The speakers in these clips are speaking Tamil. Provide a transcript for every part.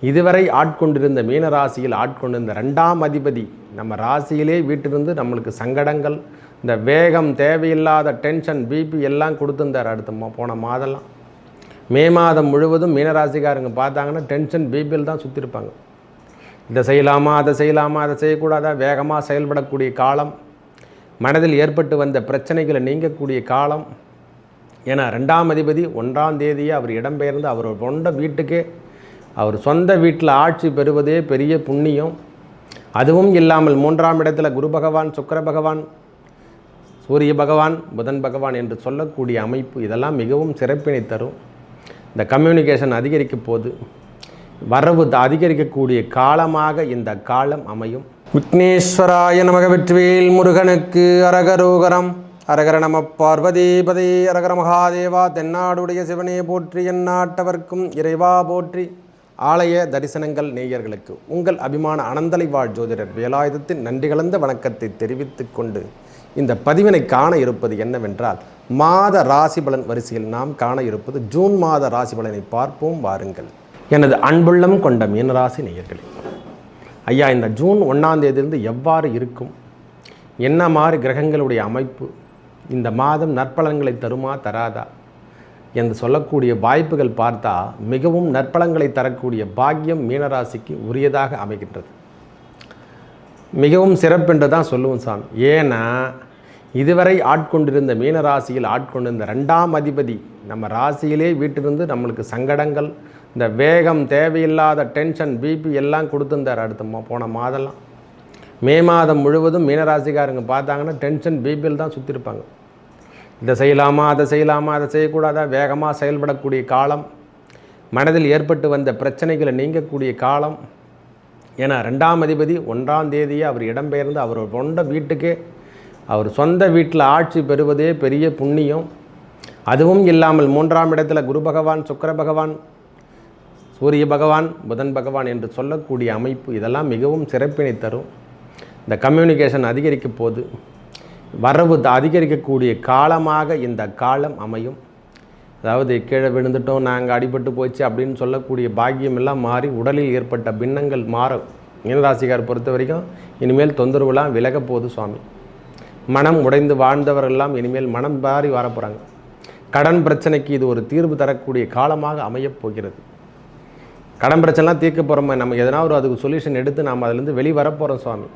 இதுவரை ஆட்கொண்டிருந்த மீனராசியில் ஆட்கொண்டிருந்த 2ஆம் அதிபதி நம்ம ராசியிலே வீட்டிலிருந்து நம்மளுக்கு சங்கடங்கள், இந்த வேகம், தேவையில்லாத டென்ஷன், பிபி எல்லாம் கொடுத்துருந்தார். அடுத்த போன மாதம்லாம் மே மாதம் முழுவதும் மீனராசிக்காரங்க பார்த்தாங்கன்னா டென்ஷன், பிபியில் தான் சுற்றிருப்பாங்க. இதை செய்யலாமா, அதை செய்யலாமா, அதை செய்யக்கூடாதா, வேகமாக செயல்படக்கூடிய காலம், மனதில் ஏற்பட்டு வந்த பிரச்சனைகளை நீங்கக்கூடிய காலம். ஏன்னா 2ஆம் அதிபதி 1ஆம் தேதியே அவர் இடம்பெயர்ந்து அவர் சொந்த வீட்டுக்கே, அவர் சொந்த வீட்டில் ஆட்சி பெறுவதே பெரிய புண்ணியம். அதுவும் இல்லாமல் 3ஆம் இடத்துல குரு பகவான், சுக்கிர பகவான், சூரிய பகவான், புதன் பகவான் என்று சொல்லக்கூடிய அமைப்பு, இதெல்லாம் மிகவும் சிறப்பினை தரும். இந்த கம்யூனிகேஷன் அதிகரிக்க போது, வரவு அதிகரிக்கக்கூடிய காலமாக இந்த காலம் அமையும். விக்னேஸ்வராய நமக. வெற்றிவேல் முருகனுக்கு அரகரோகரம். அரகர நம பார்வதீபதே. அரகர மகாதேவா. தென்னாடுடைய சிவனே போற்றி, எந்நாட்டவர்க்கும் இறைவா போற்றி. ஆலய தரிசனங்கள் நேயர்களுக்கு உங்கள் அபிமான அனந்தலை வாழ் ஜோதிடர் வேலாயுதத்தின் நன்றி கலந்த வணக்கத்தை தெரிவித்துக் கொண்டு இந்த பதிவினை காண இருப்பது என்னவென்றால், மாத ராசி பலன் வரிசையில் நாம் காண இருப்பது ஜூன் மாத ராசி பலனை பார்ப்போம் வாருங்கள். எனது அன்புள்ளம் கொண்ட மீனராசி நேயர்களே, ஐயா, இந்த ஜூன் 1ஆம் தேதியிலிருந்து எவ்வாறு இருக்கும், என்ன மாதிரி கிரகங்களுடைய அமைப்பு, இந்த மாதம் நற்பலன்களை தருமா தராதா என்று சொல்லக்கூடிய வாய்ப்புகள் பார்த்தா மிகவும் நற்பலன்களை தரக்கூடிய பாக்கியம் மீனராசிக்கு உரியதாக அமைகின்றது. மிகவும் சிறப்பென்று தான் சொல்லுவோம் சாமி. ஏன்னா இதுவரை ஆட்கொண்டிருந்த மீனராசியில் ஆட்கொண்டிருந்த 2ஆம் அதிபதி நம்ம ராசியிலே வீட்டிலிருந்து நம்மளுக்கு சங்கடங்கள், இந்த வேகம், தேவையில்லாத டென்ஷன், பிபி எல்லாம் கொடுத்துருந்தார். அடுத்த போன மாதம்லாம் மே மாதம் முழுவதும் மீனராசிக்காரங்க பார்த்தாங்கன்னா டென்ஷன், பிபியில் தான் சுற்றிருப்பாங்க. இதை செய்யலாமா, அதை செய்யலாமா, அதை செய்யக்கூடாதா, வேகமாக செயல்படக்கூடிய காலம், மனதில் ஏற்பட்டு வந்த பிரச்சனைகளை நீங்கக்கூடிய காலம். ஏன்னா 2ஆம் அதிபதி 1ஆம் தேதியே அவர் இடம்பெயர்ந்து அவர் சொந்த வீட்டுக்கே, அவர் சொந்த வீட்டில் ஆட்சி பெறுவதே பெரிய புண்ணியம். அதுவும் இல்லாமல் 3ஆம் இடத்துல குரு பகவான், சுக்கிர பகவான், சூரிய பகவான், புதன் பகவான் என்று சொல்லக்கூடிய அமைப்பு, இதெல்லாம் மிகவும் சிறப்பினை தரும். இந்த கம்யூனிகேஷன் அதிகரிக்க போது, வரவு அதிகரிக்கக்கூடிய காலமாக இந்த காலம் அமையும். அதாவது கீழே விழுந்துட்டோம், நாங்கள் அடிபட்டு போச்சு அப்படின்னு சொல்லக்கூடிய பாக்கியம் எல்லாம் மாறி உடலில் ஏற்பட்ட பின்னங்கள் மாறும். மீனராசிக்கார் பொறுத்த வரைக்கும் இனிமேல் தொந்தரவுலாம் விலக போகுது சுவாமி. மனம் உடைந்து வாழ்ந்தவர்களெல்லாம் இனிமேல் மனம் மாறி வரப்போகிறாங்க. கடன் பிரச்சனைக்கு இது ஒரு தீர்வு தரக்கூடிய காலமாக அமையப் போகிறது. கடன் பிரச்சனைலாம் தீர்க்க போகிறோம், நம்ம எதனா ஒரு அதுக்கு சொல்யூஷன் எடுத்து நாம் அதிலேருந்து வெளிவரப்போகிறோம் சுவாமி.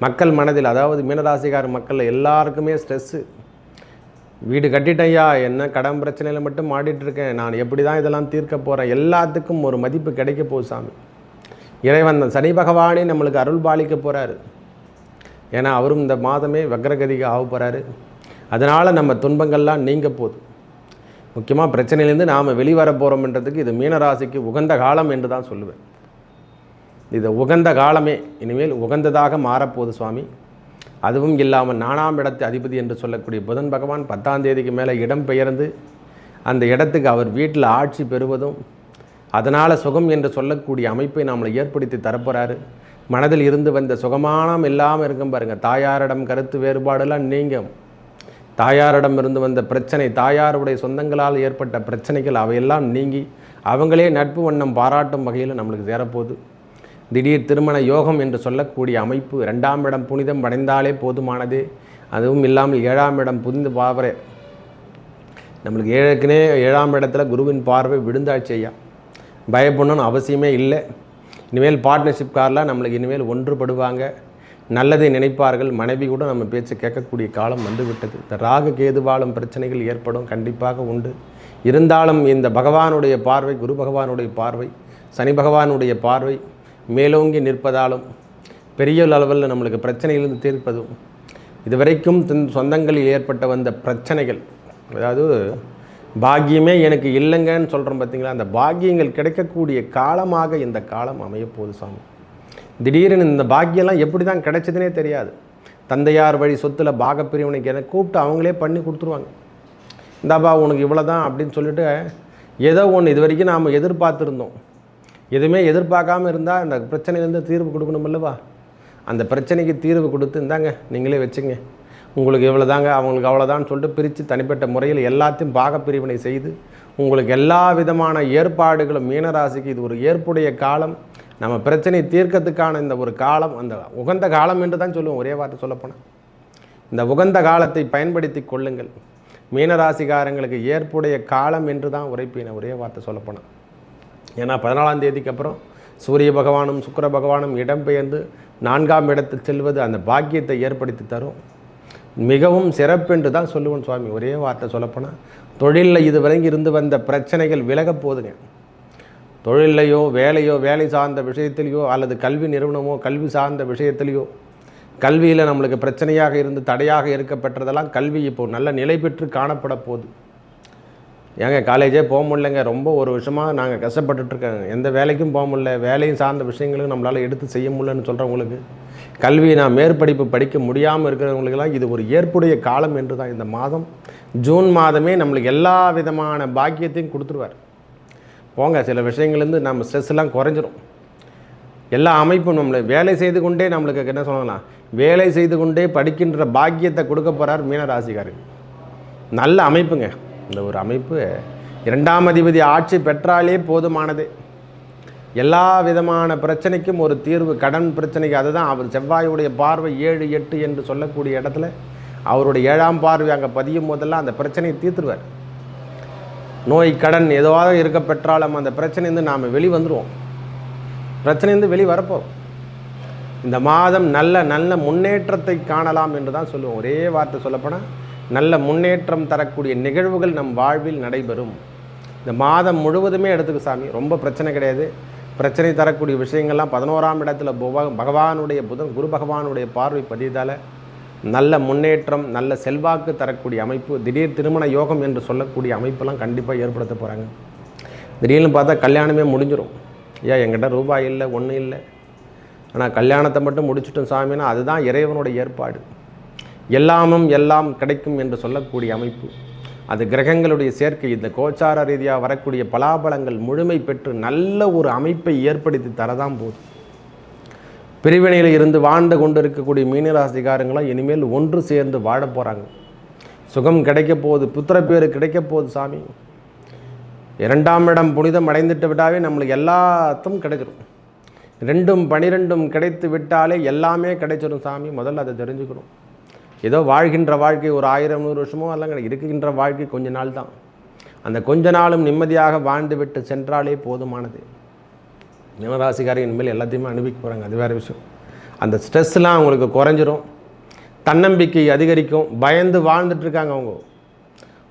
மக்கள் மனதில், அதாவது மீனராசிக்கார மக்கள் எல்லாருக்குமே ஸ்ட்ரெஸ்ஸு. வீடு கட்டிட்டையா, என்ன கடன் பிரச்சனையில் மட்டும் மாட்டிகிட்ருக்கேன், நான் எப்படி தான் இதெல்லாம் தீர்க்க போகிறேன், எல்லாத்துக்கும் ஒரு மதிப்பு கிடைக்க போகுது சாமி. இறைவன் சனி பகவானே நம்மளுக்கு அருள் பாலிக்க போகிறாரு. ஏன்னா அவரும் இந்த மாதமே வக்ரகதிக்கு ஆக போகிறாரு. அதனால் நம்ம துன்பங்கள்லாம் நீங்க போகுது. முக்கியமாக பிரச்சனையிலேருந்து நாம் வெளிவர போகிறோம்ன்றதுக்கு இது மீனராசிக்கு உகந்த காலம் என்று தான் சொல்லுவேன். இது உகந்த காலமே இனிமேல் உகந்ததாக மாறப்போகுது சுவாமி. அதுவும் இல்லாமல் 4ஆம் இடத்து அதிபதி என்று சொல்லக்கூடிய புதன் பகவான் 10ஆம் தேதிக்கு மேலே இடம் பெயர்ந்து அந்த இடத்துக்கு அவர் வீட்டில் ஆட்சி பெறுவதும், அதனால் சுகம் என்று சொல்லக்கூடிய அமைப்பை நம்மளை ஏற்படுத்தி தரப்போகிறாரு. மனதில் இருந்து வந்த சுகமானம் இல்லாமல் இருக்கும் பாருங்கள். தாயாரிடம் கருத்து வேறுபாடெல்லாம் நீங்கும். தாயாரிடம் இருந்து வந்த பிரச்சனை, தாயாருடைய சொந்தங்களால் ஏற்பட்ட பிரச்சனைகள் அவையெல்லாம் நீங்கி அவங்களே நட்பு வண்ணம் பாராட்டும் வகையில் நம்மளுக்கு சேரப்போகுது. திடீர் திருமண யோகம் என்று சொல்லக்கூடிய அமைப்பு. 2ஆம் இடம் புனிதம் அடைந்தாலே போதுமானது. அதுவும் இல்லாமல் 7ஆம் இடம் புனித பார்வை, நம்மளுக்கு ஏற்கனவே 7ஆம் இடத்துல குருவின் பார்வை விழுந்தாச்சு ஐயா. பயப்படணும்னு அவசியமே இல்லை. இனிமேல் பார்ட்னர்ஷிப் காரெலாம் நம்மளுக்கு இனிமேல் ஒன்றுபடுவாங்க, நல்லதை நினைப்பார்கள். மனைவி கூட நம்ம பேச்சு கேட்கக்கூடிய காலம் வந்துவிட்டது. இந்த ராகு கேதுவாலும் பிரச்சனைகள் ஏற்படும், கண்டிப்பாக உண்டு. இருந்தாலும் இந்த பகவானுடைய பார்வை, குரு பகவானுடைய பார்வை, சனி பகவானுடைய பார்வை மேலோங்கி நிற்பதாலும் பெரிய அளவில் நம்மளுக்கு பிரச்சனையிலிருந்து தீர்ப்பதும், இதுவரைக்கும் சொந்தங்களில் ஏற்பட்ட வந்த பிரச்சனைகள், அதாவது பாக்கியமே எனக்கு இல்லைங்கன்னு சொல்கிறோம் பார்த்தீங்களா, அந்த பாக்கியங்கள் கிடைக்கக்கூடிய காலமாக இந்த காலம் அமையப்போகுது சாமி. திடீர்னு இந்த பாக்கியெல்லாம் எப்படி தான் கிடைச்சதுனே தெரியாது. தந்தையார் வழி சொத்தில் பாகப்பிரிவினைக்கு எனக்கு கூப்பிட்டு அவங்களே பண்ணி கொடுத்துருவாங்க. இந்தாப்பா உனக்கு இவ்வளோ தான் அப்படின்னு சொல்லிட்டு ஏதோ ஒன்று இது வரைக்கும் நாம் எதிர்பார்த்துருந்தோம். எதுவுமே எதிர்பார்க்காமல் இருந்தால் அந்த பிரச்சனையிலேருந்து தீர்வு கொடுக்கணும் அல்லவா. அந்த பிரச்சனைக்கு தீர்வு கொடுத்து இந்தாங்க நீங்களே வச்சுங்க, உங்களுக்கு இவ்வளோ தாங்க, அவங்களுக்கு அவ்வளோதான்னு சொல்லிட்டு பிரித்து தனிப்பட்ட முறையில் எல்லாத்தையும் பாகப்பிரிவினை செய்து உங்களுக்கு எல்லா விதமான ஏற்பாடுகளும் மீனராசிக்கு இது ஒரு ஏற்புடைய காலம். நம்ம பிரச்சனை தீர்க்கத்துக்கான இந்த ஒரு காலம், அந்த உகந்த காலம் என்று தான் சொல்லுவோம். ஒரே வார்த்தை சொல்லப்போனால் இந்த உகந்த காலத்தை பயன்படுத்தி கொள்ளுங்கள். மீனராசிக்காரங்களுக்கு ஏற்புடைய காலம் என்று தான் உரைப்பேன், ஒரே வார்த்தை சொல்லப்போனால். ஏன்னா 14ஆம் தேதிக்கு அப்புறம் சூரிய பகவானும் சுக்கிர பகவானும் இடம்பெயர்ந்து 4ஆம் இடத்தில் செல்வது அந்த பாக்கியத்தை ஏற்படுத்தி தரும். மிகவும் சிறப்பென்று தான் சொல்லுவேன் சுவாமி. ஒரே வார்த்தை சொல்லப்போனால் தொழிலில் இதுவரை இருந்து வந்த பிரச்சனைகள் விலகப் போதுங்க. தொழிலையோ வேலையோ, வேலை சார்ந்த விஷயத்திலையோ, அல்லது கல்வி நிறுவனமோ கல்வி சார்ந்த விஷயத்திலையோ, கல்வியில் நம்மளுக்கு பிரச்சனையாக இருந்து தடையாக இருக்கப்பட்டதெல்லாம் கல்வி இப்போது நல்ல நிலை பெற்று காணப்பட போகுது. ஏங்க காலேஜே போக முடியலைங்க, ரொம்ப ஒரு விஷயமாக நாங்கள் கஷ்டப்பட்டுட்ருக்காங்க, எந்த வேலைக்கும் போக முடியல, வேலையும் சார்ந்த விஷயங்களும் நம்மளால் எடுத்து செய்ய முடியலன்னு சொல்கிறவங்களுக்கு, கல்வியை நான் மேற்படிப்பு படிக்க முடியாமல் இருக்கிறவங்களுக்கெல்லாம் இது ஒரு ஏற்புடைய காலம் என்று தான். இந்த மாதம் ஜூன் மாதமே நம்மளுக்கு எல்லா விதமான பாக்கியத்தையும் கொடுத்துருவார். போங்க, சில விஷயங்கள்லேருந்து நம்ம ஸ்ட்ரெஸ்லாம் குறைஞ்சிரும். எல்லா அமைப்பும் நம்மளை வேலை செய்து கொண்டே நம்மளுக்கு என்ன சொல்லலாம், வேலை செய்து கொண்டே படிக்கின்ற பாக்கியத்தை கொடுக்க போகிறார் மீனராசிக்காரருக்கு. நல்ல அமைப்புங்க. இந்த ஒரு அமைப்பு 2ஆம் அதிபதி ஆட்சி பெற்றாலே போதுமானது. எல்லா விதமான பிரச்சனைக்கும் ஒரு தீர்வு. கடன் பிரச்சனைக்கு அதுதான் அவர் செவ்வாயுடைய பார்வை 7, 8 என்று சொல்லக்கூடிய இடத்துல அவருடைய 7ஆம் பார்வை அங்கே பதியும் போதெல்லாம் அந்த பிரச்சனையை தீர்த்துருவார். நோய் கடன் எதுவாக இருக்க பெற்றாலும் அந்த பிரச்சனைந்து நாம் வெளிவந்துடுவோம். பிரச்சனைந்து வெளி வரப்போம். இந்த மாதம் நல்ல நல்ல முன்னேற்றத்தை காணலாம் என்று தான் சொல்லுவோம். ஒரே வார்த்தை சொல்லப்போனால் நல்ல முன்னேற்றம் தரக்கூடிய நிகழ்வுகள் நம் வாழ்வில் நடைபெறும். இந்த மாதம் முழுவதுமே எடுத்துக்க சாமி, ரொம்ப பிரச்சனை கிடையாது. பிரச்சனை தரக்கூடிய விஷயங்கள்லாம் 11ஆம் இடத்துல பகவானுடைய புதன் குரு பகவானுடைய பார்வை பதியதால் நல்ல முன்னேற்றம், நல்ல செல்வாக்கு தரக்கூடிய அமைப்பு, திடீர் திருமண யோகம் என்று சொல்லக்கூடிய அமைப்பெல்லாம் கண்டிப்பாக ஏற்படுத்த போகிறாங்க. திடீர்னு பார்த்தா கல்யாணமே முடிஞ்சிடும். ஏன் என்கிட்ட ரூபாய் இல்லை, ஒன்றும் இல்லை, ஆனால் கல்யாணத்தை மட்டும் முடிச்சுட்டோம் சாமின்னா அதுதான் இறைவனுடைய ஏற்பாடு. எல்லாமும் எல்லாம் கிடைக்கும் என்று சொல்லக்கூடிய அமைப்பு, அது கிரகங்களுடைய சேர்க்கை. இந்த கோச்சார ரீதியாக வரக்கூடிய பலாபலங்கள் முழுமை பெற்று நல்ல ஒரு அமைப்பை ஏற்படுத்தி தரதான் போதும். பிரிவினையில் இருந்து வாழ்ந்து கொண்டு இருக்கக்கூடிய மீனராசிக்காரங்களாம் இனிமேல் ஒன்று சேர்ந்து வாழ போகிறாங்க. சுகம் கிடைக்க போகுது, புத்திரப்பேறு கிடைக்க போகுது சாமி. 2ஆம் இடம் புனிதம் அடைந்துட்டு விட்டாவே நம்மளுக்கு எல்லாத்தும் கிடைச்சிடும். 2ம் 12ம் கிடைத்து விட்டாலே எல்லாமே கிடைச்சிடும் சாமி. முதல்ல அதை தெரிஞ்சுக்கணும். ஏதோ வாழ்கின்ற வாழ்க்கை ஒரு 1000, 100 வருஷமோ அல்லங்க, இருக்கின்ற வாழ்க்கை கொஞ்ச நாள் தான். அந்த கொஞ்ச நாளும் நிம்மதியாக வாழ்ந்து விட்டு சென்றாலே போதுமானது. மீனராசிக்காரங்க இனிமேல் எல்லாத்தையுமே அனுபவிக்க போகிறாங்க, அது வேறு விஷயம். அந்த ஸ்ட்ரெஸ்லாம் அவங்களுக்கு குறைஞ்சிரும், தன்னம்பிக்கை அதிகரிக்கும். பயந்து வாழ்ந்துட்டுருக்காங்க அவங்க,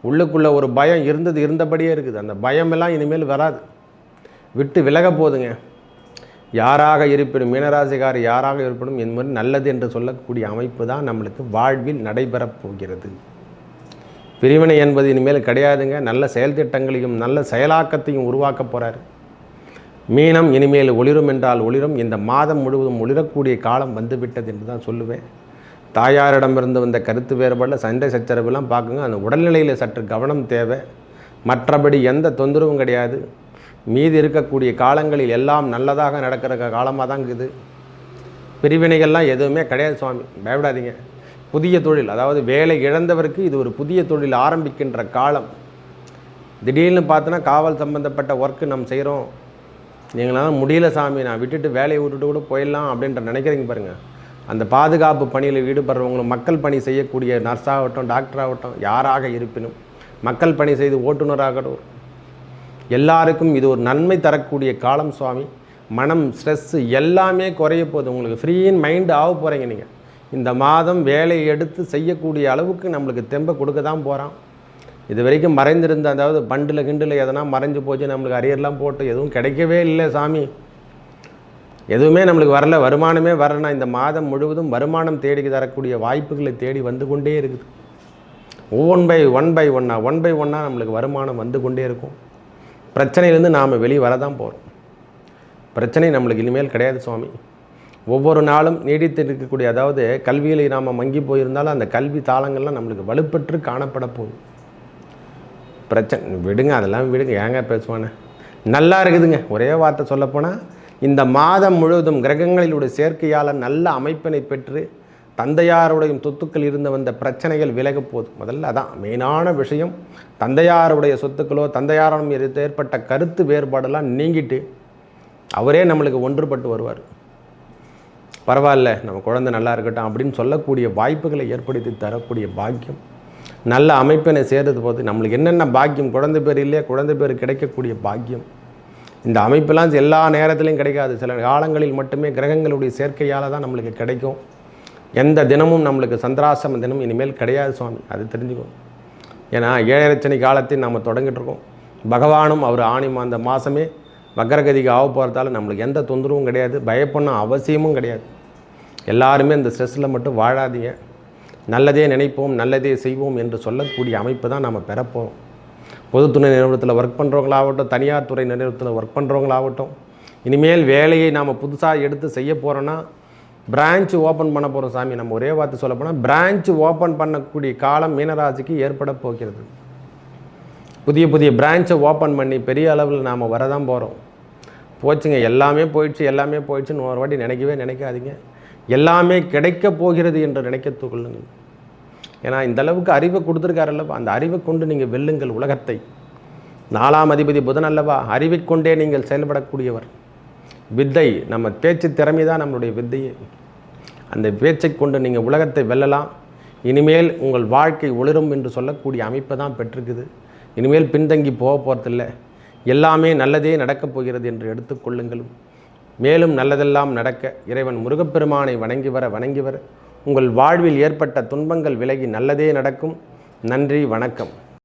உள்ளுக்குள்ளே ஒரு பயம் இருந்தபடியே இருக்குது. அந்த பயமெல்லாம் இனிமேல் வராது, விட்டு விலக போதுங்க. யாராக இருப்பினும் மீனராசிக்காரர் யாராக இருப்பினும் இந்த மாதிரி நல்லது என்று சொல்லக்கூடிய அமைப்பு தான் நம்மளுக்கு வாழ்வில் நடைபெறப் போகிறது. பிரிவினை என்பது இனிமேல் கிடையாதுங்க. நல்ல செயல் திட்டங்களையும் நல்ல செயலாக்கத்தையும் உருவாக்க போகிறார். மீனம் இனிமேல் ஒளிரும் என்றால் ஒளிரும். இந்த மாதம் முழுவதும் ஒளிரக்கூடிய காலம் வந்துவிட்டது என்று தான் சொல்லுவேன். தாயாரிடமிருந்து வந்த கருத்து வேறுபாடில் சண்டை சச்சரவுலாம் பார்க்குங்க. அந்த உடல்நிலையில் சற்று கவனம் தேவை. மற்றபடி எந்த தொந்தரவும் கிடையாது. மீதி இருக்கக்கூடிய காலங்களில் எல்லாம் நல்லதாக நடக்கிற காலமாக தான் இருக்குது. பிரிவினைகள்லாம் எதுவுமே கிடையாது சுவாமி, பயப்படாதீங்க. புதிய தொழில், அதாவது வேலை இழந்தவருக்கு இது ஒரு புதிய தொழில் ஆரம்பிக்கின்ற காலம். திடீர்னு பார்த்தோன்னா காவல் சம்பந்தப்பட்ட ஒர்க்கு நம்ம செய்கிறோம், நீங்களாம் முடியல சாமி, நான் விட்டுட்டு வேலையை விட்டுட்டு கூட போயிடலாம் அப்படின்ற நினைக்கிறீங்க பாருங்கள். அந்த பாதுகாப்பு பணியில் ஈடுபடுறவங்களும், மக்கள் பணி செய்யக்கூடிய நர்ஸாகட்டும், டாக்டராகட்டும், யாராக இருப்பினும், மக்கள் பணி செய்து ஓட்டுநராகட்டும், எல்லாருக்கும் இது ஒரு நன்மை தரக்கூடிய காலம் சுவாமி. மனம், ஸ்ட்ரெஸ்ஸு எல்லாமே குறைய போகுது. உங்களுக்கு ஃப்ரீயின் மைண்டு ஆக போகிறீங்க. நீங்கள் இந்த மாதம் வேலையை எடுத்து செய்யக்கூடிய அளவுக்கு நம்மளுக்கு தெம்பை கொடுக்க தான் போகிறான். இது வரைக்கும் மறைந்திருந்த, அதாவது பண்டில் கிண்டில் எதனா மறைஞ்சு போச்சு, நம்மளுக்கு அரியர்லாம் போட்டு எதுவும் கிடைக்கவே இல்லை சாமி, எதுவுமே நம்மளுக்கு வரல, வருமானமே வரலன்னா இந்த மாதம் முழுவதும் வருமானம் தேடி தரக்கூடிய வாய்ப்புகளை தேடி வந்து கொண்டே இருக்குது. ஒன் பை ஒன்னாக நம்மளுக்கு வருமானம் வந்து கொண்டே இருக்கும். பிரச்சனையிலேருந்து நாம் வெளியே வரதான் போகிறோம். பிரச்சனை நம்மளுக்கு இனிமேல் கிடையாது சுவாமி. ஒவ்வொரு நாளும் நீடித்து இருக்கக்கூடிய, அதாவது கல்வியில் நாம் மங்கி போயிருந்தாலும் அந்த கல்வி தாளங்கள்லாம் நம்மளுக்கு வலுப்பெற்று காணப்பட போகுது. பிரச்சனை விடுங்க, அதெல்லாம் விடுங்க, ஏங்க பேசுவானே, நல்லா இருக்குதுங்க. ஒரே வார்த்தை சொல்லப்போனால் இந்த மாதம் முழுவதும் கிரகங்களிலுடைய சேர்க்கையால் நல்ல அமைப்பினை பெற்று தந்தையாருடைய சொத்துக்கள் இருந்து வந்த பிரச்சனைகள் விலக போகுது. முதல்ல அதான் மெயினான விஷயம். தந்தையாருடைய சொத்துக்களோ தந்தையாரும் ஏற்பட்ட கருத்து வேறுபாடெல்லாம் நீங்கிட்டு அவரே நம்மளுக்கு ஒன்றுபட்டு வருவார். பரவாயில்ல, நம்ம குழந்தை நல்லா இருக்கட்டும் அப்படின்னு சொல்லக்கூடிய வாய்ப்புகளை ஏற்படுத்தி தரக்கூடிய பாக்கியம், நல்ல அமைப்பினை சேர்றது போது நம்மளுக்கு என்னென்ன பாக்கியம், குழந்தை பேர் இல்லையா, குழந்தை பேர் கிடைக்கக்கூடிய பாக்கியம். இந்த அமைப்பெல்லாம் எல்லா நேரத்திலையும் கிடைக்காது. சில காலங்களில் மட்டுமே கிரகங்களுடைய சேர்க்கையால் தான் நம்மளுக்கு கிடைக்கும். எந்த தினமும் நம்மளுக்கு சந்திராசிரம தினம் இனிமேல் கிடையாது சுவாமி, அது தெரிஞ்சுக்கணும். ஏன்னா 7 சனி காலத்தில் நம்ம தொடங்கிட்டு இருக்கோம். பகவானும் அவர் அந்த மாதமே வக்கரகதிக்கு ஆக போகிறதால நம்மளுக்கு எந்த தொந்தரவும் கிடையாது, பயப்படணும் அவசியமும் கிடையாது. எல்லாருமே இந்த ஸ்ட்ரெஸ்ஸில் மட்டும் வாழாதீங்க. நல்லதே நினைப்போம், நல்லதே செய்வோம் என்று சொல்லக்கூடிய அமைப்பு தான் நம்ம பெறப்போகிறோம். பொதுத்துறை நிறுவனத்தில் ஒர்க் பண்ணுறவங்களாகட்டும், தனியார் துறை நிறுவனத்தில் ஒர்க் பண்ணுறவங்களாகட்டும், இனிமேல் வேலையை நாம் புதுசாக எடுத்து செய்ய போகிறோன்னா பிரான்ச் ஓப்பன் பண்ண போகிறோம் சாமி. நம்ம ஒரே வார்த்தை சொல்ல போனால் பிரான்ச் ஓப்பன் பண்ணக்கூடிய காலம் மீனராசிக்கு ஏற்பட போகிறது. புதிய புதிய பிரான்ச்சை ஓப்பன் பண்ணி பெரிய அளவில் நாம் வரதான் போகிறோம். போச்சுங்க, எல்லாமே போயிடுச்சுன்னு ஒரு வாட்டி நினைக்கவே நினைக்காதீங்க. எல்லாமே கிடைக்கப் போகிறது என்று நினைக்க கொள்ளுங்கள். ஏன்னா இந்த அளவுக்கு அறிவை கொடுத்துருக்காரல்லவா, அந்த அறிவை கொண்டு நீங்கள் வெல்லுங்கள் உலகத்தை. 4ஆம் அதிபதி புதன் அல்லவா, அறிவை கொண்டே நீங்கள் செயல்படக்கூடியவர். வித்தை, நம்ம பேச்சு திறமை தான் நம்மளுடைய வித்தையே. அந்த பேச்சை கொண்டு நீங்கள் உலகத்தை வெல்லலாம். இனிமேல் உங்கள் வாழ்க்கை ஒளிரும் என்று சொல்லக்கூடிய அமைப்பை தான் பெற்றிருக்குது. இனிமேல் பின்தங்கி போக போகிறதில்லை. எல்லாமே நல்லதே நடக்கப் போகிறது என்று எடுத்துக்கொள்ளுங்களும். மேலும் நல்லதெல்லாம் நடக்க இறைவன் முருகப்பெருமானை வணங்கி வர உங்கள் வாழ்வில் ஏற்பட்ட துன்பங்கள் விலகி நல்லதே நடக்கும். நன்றி, வணக்கம்.